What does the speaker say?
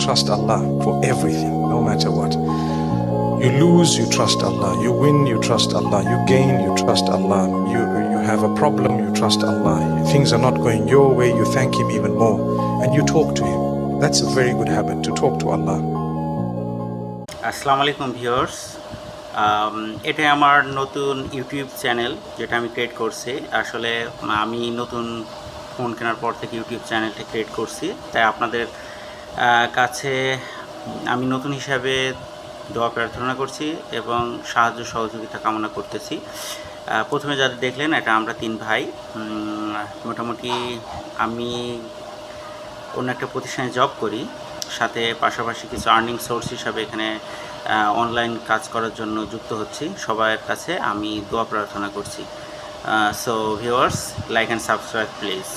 trust Allah for everything, no matter what. You lose, you trust Allah. You win, you trust Allah. You gain, you trust Allah. You have a problem, you trust Allah. Things are not going your way, you thank Him even more. And you talk to Him. That's a very good habit, to talk to Allah. আসসালামু আলাইকুম viewers, এটা আমার নতুন YouTube channel যেটা আমি create করছি। আসলে আমি নতুন ফোন কেনার পর থেকে ইউটিউব চ্যানেলটা ক্রিয়েট করছি, তাই আপনাদের কাছে আমি নতুন হিসাবে দোয়া প্রার্থনা করছি এবং সাহায্য সহযোগিতা কামনা করতেছি। প্রথমে যাদের দেখলেন, এটা আমরা 3 ভাই। মোটামুটি আমি অন্য একটা প্রতিষ্ঠানে জব করি, সাথে পাশাপাশি কিছু আর্নিং সোর্স হিসাবে এখানে অনলাইন কাজ করার জন্য যুক্ত হচ্ছি। সবার কাছে আমি দোয়া প্রার্থনা করছি। So viewers, like and subscribe please.